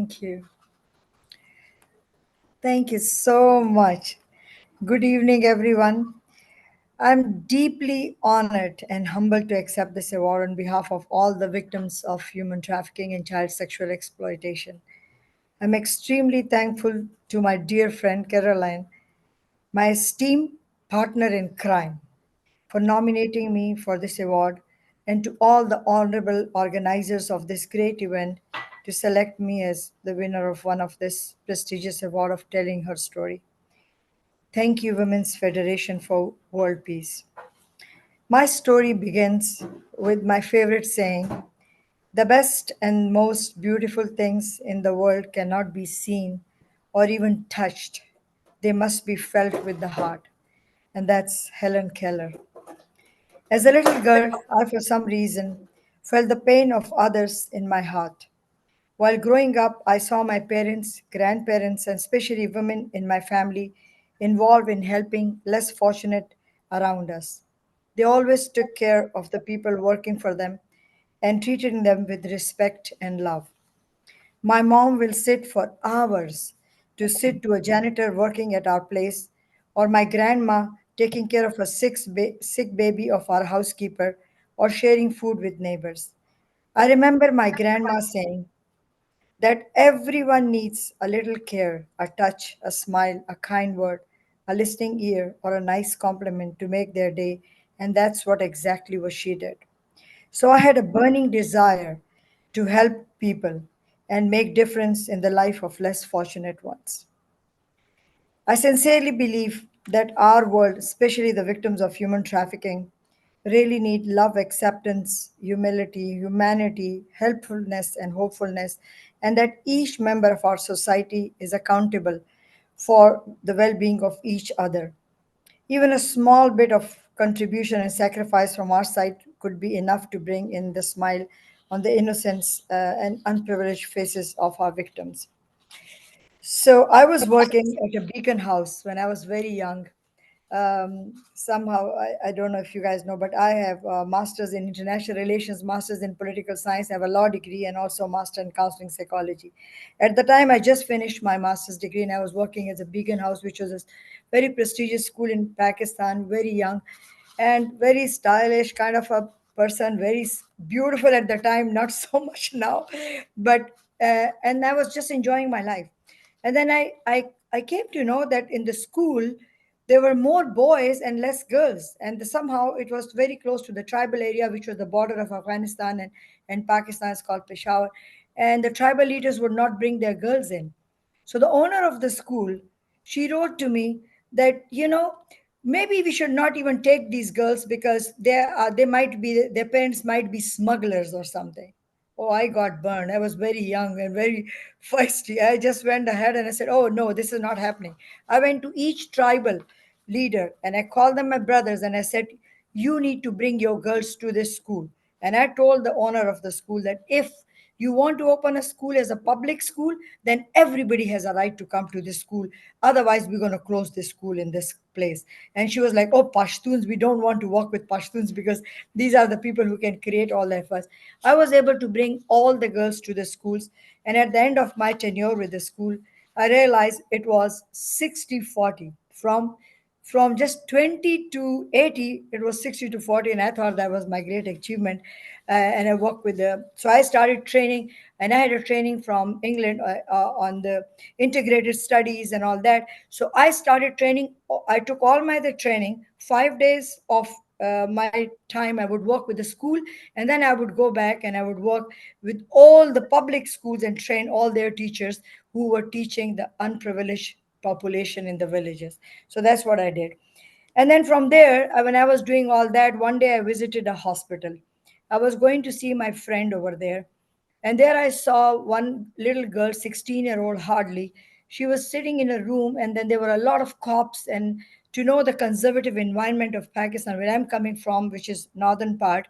Thank you. Thank you so much. Good evening, everyone. I'm deeply honored and humbled to accept this award on behalf of all the victims of human trafficking and child sexual exploitation. I'm extremely thankful to my dear friend Caroline, my esteemed partner in crime, for nominating me for this award, and to all the honorable organizers of this great event to select me as the winner of one of this prestigious award of telling her story. Thank you, Women's Federation for World Peace. My story begins with my favorite saying: the best and most beautiful things in the world cannot be seen or even touched. They must be felt with the heart. And that's Helen Keller. As a little girl, I, for some reason, felt the pain of others in my heart. While growing up, I saw my parents, grandparents, and especially women in my family involved in helping less fortunate around us. They always took care of the people working for them and treated them with respect and love. My mom will sit for hours to sit to a janitor working at our place, or my grandma taking care of a sick baby of our housekeeper, or sharing food with neighbors. I remember my grandma saying that everyone needs a little care, a touch, a smile, a kind word, a listening ear, or a nice compliment to make their day, and that's what exactly what she did. So I had a burning desire to help people and make difference in the life of less fortunate ones. I sincerely believe that our world, especially the victims of human trafficking, really need love, acceptance, humility, humanity, helpfulness, and hopefulness, and that each member of our society is accountable for the well being of each other. Even a small bit of contribution and sacrifice from our side could be enough to bring in the smile on the innocent and unprivileged faces of our victims. So I was working at a beacon house when I was very young. Somehow, I don't know if you guys know, but I have a master's in international relations, master's in political science, I have a law degree, and also a master in counseling psychology. At the time, I just finished my master's degree, and I was working as a beacon house, which was a very prestigious school in Pakistan, very young and very stylish kind of a person, very beautiful at the time, not so much now, but and I was just enjoying my life. And then I came to know that in the school there were more boys and less girls, and somehow it was very close to the tribal area, which was the border of Afghanistan and Pakistan. Is called Peshawar, and the tribal leaders would not bring their girls in. So the owner of the school, she wrote to me that, maybe we should not even take these girls because they might be, their parents might be smugglers or something. Oh, I got burned. I was very young and very feisty. I just went ahead and I said, oh no, this is not happening. I went to each tribal leader and I called them my brothers and I said, you need to bring your girls to this school. And I told the owner of the school that if you want to open a school as a public school, then everybody has a right to come to this school. Otherwise, we're going to close this school in this place. And she was like, oh, Pashtuns, we don't want to work with Pashtuns because these are the people who can create all the fuss. I was able to bring all the girls to the schools. And at the end of my tenure with the school, I realized it was 60-40 from just 20 to 80. It was 60 to 40, and I thought that was my great achievement. And I worked with the, so I started training, and I had a training from England on the integrated studies and all that. So I started training. I took all my the training, 5 days of my time I would work with the school, and then I would go back and I would work with all the public schools and train all their teachers who were teaching the unprivileged population in the villages. So that's what I did. And then from there, when I was doing all that, one day I visited a hospital. I was going to see my friend over there. And there I saw one little girl, 16-year-old hardly. She was sitting in a room, and then there were a lot of cops. And to know the conservative environment of Pakistan, where I'm coming from, which is northern part,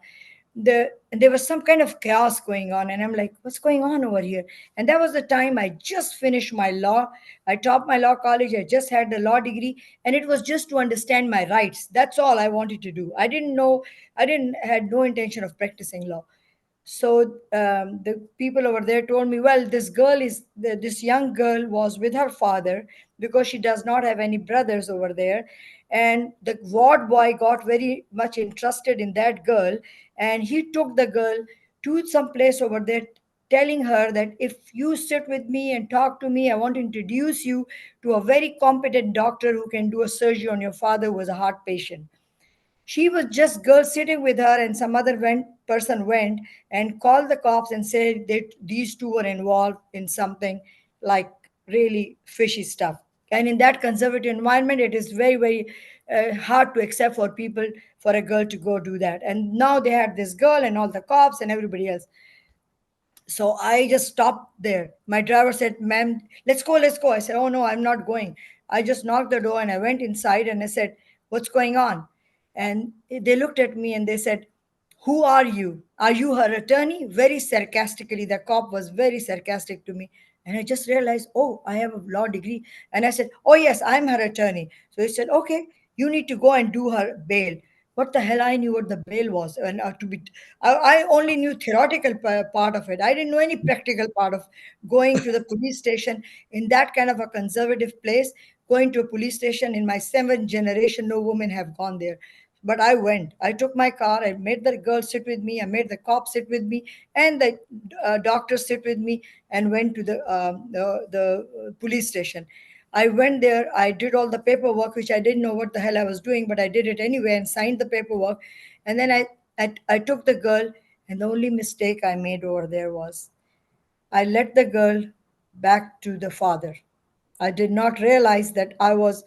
there was some kind of chaos going on, and I'm like, what's going on over here? And that was the time I just finished my law. I topped my law college. I just had the law degree, and it was just to understand my rights. That's all I wanted to do. I didn't know, I didn't had no intention of practicing law. So the people over there told me, well, this young girl was with her father because she does not have any brothers over there. And the ward boy got very much interested in that girl, and he took the girl to some place over there, telling her that if you sit with me and talk to me, I want to introduce you to a very competent doctor who can do a surgery on your father who was a heart patient. She was just girl sitting with her, and some other person went and called the cops and said that these two were involved in something like really fishy stuff. And in that conservative environment, it is very, very hard to accept for people, for a girl to go do that. And now they had this girl and all the cops and everybody else. So I just stopped there. My driver said, ma'am, let's go, let's go. I said, oh no, I'm not going. I just knocked the door and I went inside and I said, what's going on? And they looked at me and they said, who are you? Are you her attorney? Very sarcastically. The cop was very sarcastic to me. And I just realized, oh, I have a law degree. And I said, oh, yes, I'm her attorney. So he said, okay, you need to go and do her bail. What the hell, I knew what the bail was. And I only knew theoretical part of it. I didn't know any practical part of going to the police station in that kind of a conservative place. Going to a police station in my seventh generation, no women have gone there. But I went. I took my car. I made the girl sit with me. I made the cop sit with me, and the doctor sit with me, and went to the police station. I went there. I did all the paperwork, which I didn't know what the hell I was doing, but I did it anyway and signed the paperwork. And then I took the girl, and the only mistake I made over there was I let the girl back to the father. I did not realize that I was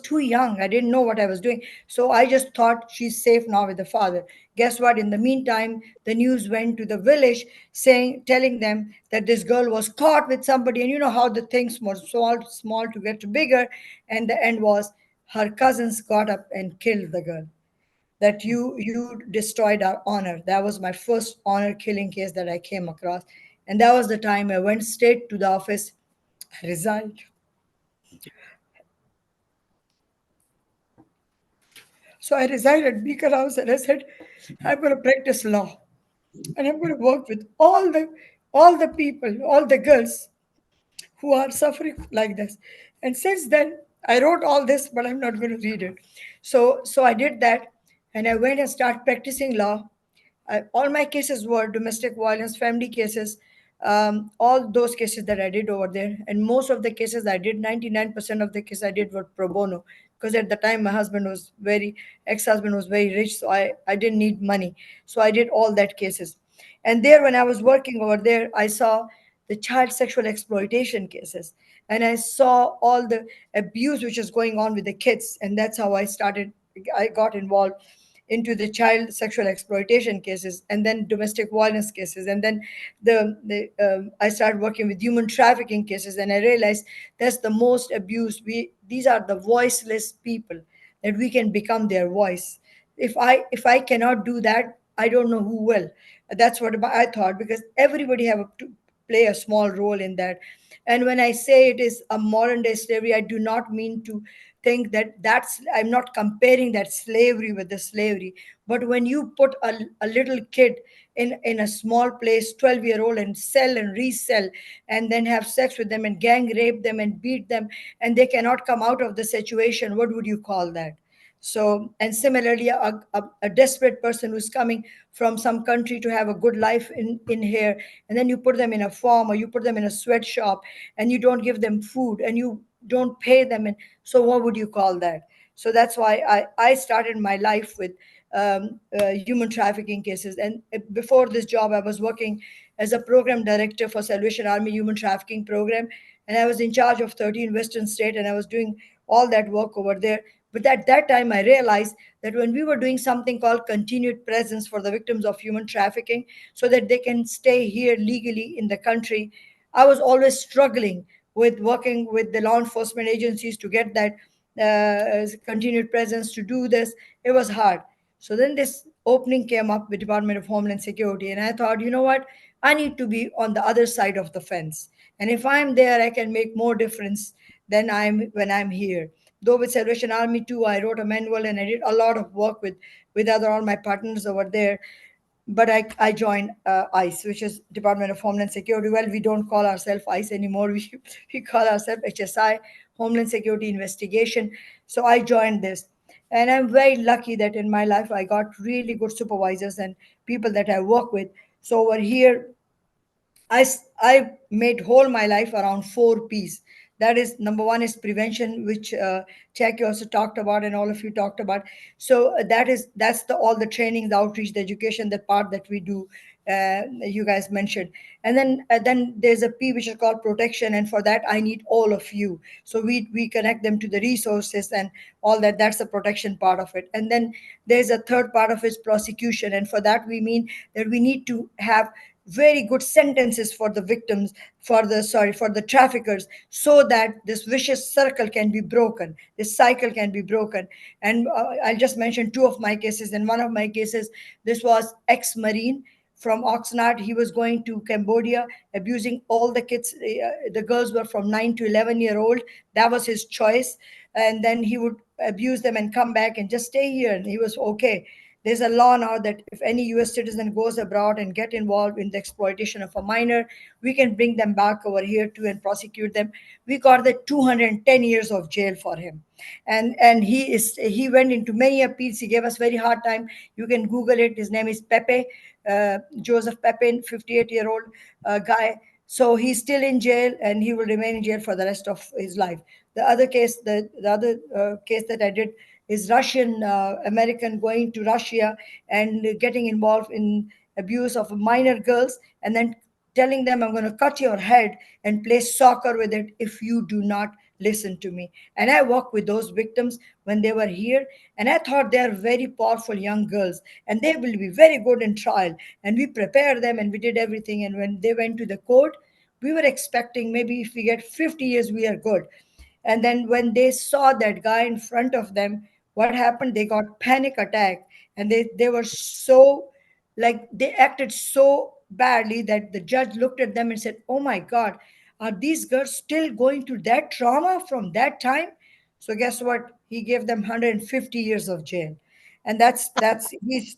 too young. I didn't know what I was doing. So I just thought she's safe now with the father. Guess what? In the meantime, the news went to the village telling them that this girl was caught with somebody, and you know how the things were small to get to bigger, and the end was her cousins got up and killed the girl. That you destroyed our honor. That was my first honor killing case that I came across. And that was the time I went straight to the office, resigned. So I resigned at Beaker House and I said, I'm going to practice law and I'm going to work with all the people, all the girls who are suffering like this. And since then, I wrote all this, but I'm not going to read it. So I did that, and I went and started practicing law. All my cases were domestic violence, family cases, all those cases that I did over there. And most of the cases I did, 99% of the cases I did were pro bono. Because at the time, my ex-husband was very rich, so I didn't need money. So I did all that cases. And there, when I was working over there, I saw the child sexual exploitation cases. And I saw all the abuse which is going on with the kids. And that's how I got involved into the child sexual exploitation cases, and then domestic violence cases, and then I started working with human trafficking cases, and I realized that's the most abused. These are the voiceless people, that we can become their voice. If I cannot do that, I don't know who will. That's what I thought, because everybody to play a small role in that. And when I say it is a modern day slavery, I do not mean to think that I'm not comparing that slavery with the slavery. But when you put a little kid in a small place, 12-year-old, and sell and resell, and then have sex with them and gang rape them and beat them, and they cannot come out of the situation, what would you call that? So, and similarly, a desperate person who's coming from some country to have a good life in here, and then you put them in a farm or you put them in a sweatshop, and you don't give them food and you don't pay them. And so, what would you call that? So that's why I started my life with human trafficking cases. And before this job, I was working as a program director for Salvation Army Human Trafficking Program, and I was in charge of 13 Western states, and I was doing all that work over there. But at that time, I realized that when we were doing something called continued presence for the victims of human trafficking, so that they can stay here legally in the country, I was always struggling with working with the law enforcement agencies to get that continued presence to do this. It was hard. So then this opening came up with Department of Homeland Security, and I thought, you know what? I need to be on the other side of the fence, and if I'm there, I can make more difference than I'm when I'm here. Though with Salvation Army too, I wrote a manual and I did a lot of work with other all my partners over there. but I joined ICE, which is Department of Homeland Security. Well, we don't call ourselves ICE anymore. We call ourselves HSI, Homeland Security Investigation. So I joined this. And I'm very lucky that in my life I got really good supervisors and people that I work with. So over here, I made whole my life around four P's. That is, number one is prevention, which Jack you also talked about, and all of you talked about. So that's the all the training, the outreach, the education, the part that we do. You guys mentioned, and then there's a P which is called protection, and for that I need all of you. So we connect them to the resources and all that. That's the protection part of it, and then there's a third part of it, prosecution, and for that we mean that we need to have very good sentences for the victims, for the traffickers, so that this vicious circle can be broken, this cycle can be broken. And I'll just mention two of my cases. In one of my cases, this was ex-marine from Oxnard. He was going to Cambodia, abusing all the kids. The girls were from 9 to 11 year old. That was his choice. And then he would abuse them and come back and just stay here, and he was okay. There's a law now that if any US citizen goes abroad and get involved in the exploitation of a minor, we can bring them back over here too and prosecute them. We got the 210 years of jail for him. And he went into many appeals. He gave us very hard time. You can Google it. His name is Pepe, Joseph Pepin, 58-year-old guy. So he's still in jail, and he will remain in jail for the rest of his life. The other case that I did is Russian American going to Russia and getting involved in abuse of minor girls, and then telling them, I'm going to cut your head and play soccer with it if you do not listen to me. And I worked with those victims when they were here, and I thought they are very powerful young girls and they will be very good in trial. And we prepared them and we did everything. And when they went to the court, we were expecting maybe if we get 50 years, we are good. And then when they saw that guy in front of them, what happened? They got panic attack, and they were so, like, they acted so badly that the judge looked at them and said, oh my God, are these girls still going through that trauma from that time? So guess what? He gave them 150 years of jail. And that's he's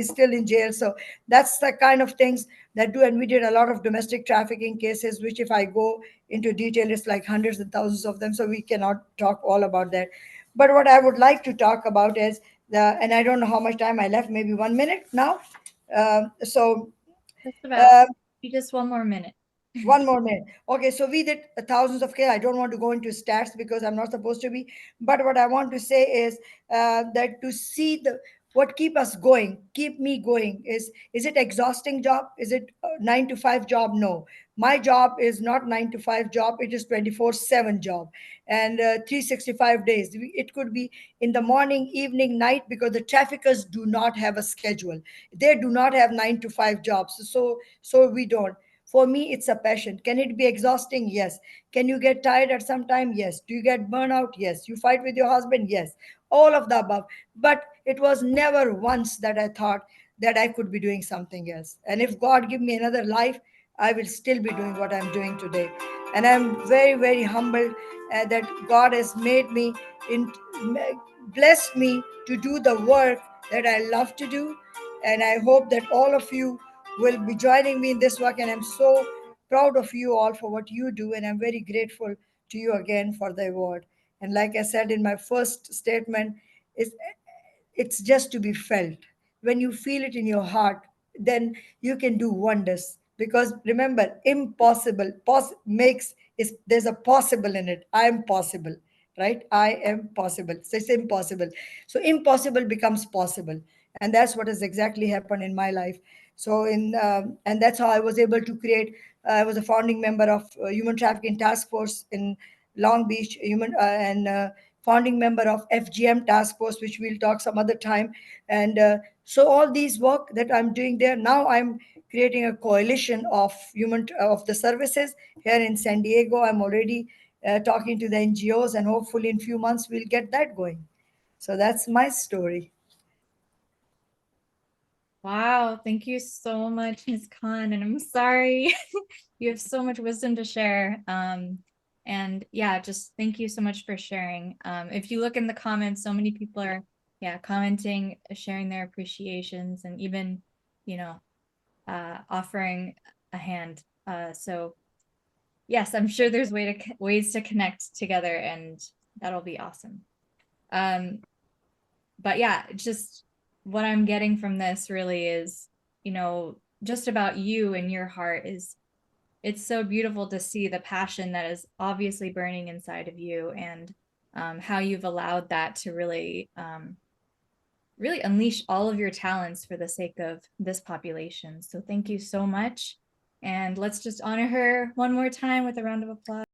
still in jail. So that's the kind of things that do. And we did a lot of domestic trafficking cases, which if I go into detail, it's like hundreds and thousands of them. So we cannot talk all about that. But what I would like to talk about is and I don't know how much time I left, maybe 1 minute now. So Just about. uh, You just one more minute. 1 more minute. Okay, so we did thousands of cases. I don't want to go into stats because I'm not supposed to be. But what I want to say is that to see the what keep us going, keep me going is it exhausting job? Is it 9 to 5 job? No, my job is not 9 to 5 job. It is 24/7 job, and 365 days. It could be in the morning, evening, night, because the traffickers do not have a schedule. They do not have 9 to 5 jobs. So we don't. For me, it's a passion. Can it be exhausting? Yes. Can you get tired at some time? Yes. Do you get burnout? Yes. You fight with your husband? Yes. All of the above. But it was never once that I thought that I could be doing something else. And if God give me another life, I will still be doing what I'm doing today. And I'm very, very humbled that God has made me, in, blessed me to do the work that I love to do. And I hope that all of you will be joining me in this work. And I'm so proud of you all for what you do. And I'm very grateful to you again for the award. And like I said in my first statement, is it's just to be felt. When you feel it in your heart, then you can do wonders. Because remember, impossible makes is there's a possible in it. I am possible, right? I am possible. So it's impossible. So impossible becomes possible, and that's what has exactly happened in my life. So in and that's how I was able to create. I was a founding member of Human Trafficking Task Force in Long Beach, and founding member of FGM Task Force, which we'll talk some other time. And so all these work that I'm doing there now, I'm creating a coalition of of the services here in San Diego. I'm already talking to the NGOs, and hopefully in few months we'll get that going. So that's my story. Wow, thank you so much, Ms. Khan. And I'm sorry, you have so much wisdom to share. And yeah, just thank you so much for sharing. If you look in the comments, so many people are, yeah, commenting, sharing their appreciations, and even, offering a hand. So yes, I'm sure there's ways to connect together, and that'll be awesome. Um, but yeah, just what I'm getting from this really is, just about you and your heart is it's so beautiful to see the passion that is obviously burning inside of you, and how you've allowed that to really unleash all of your talents for the sake of this population. So thank you so much. And let's just honor her one more time with a round of applause.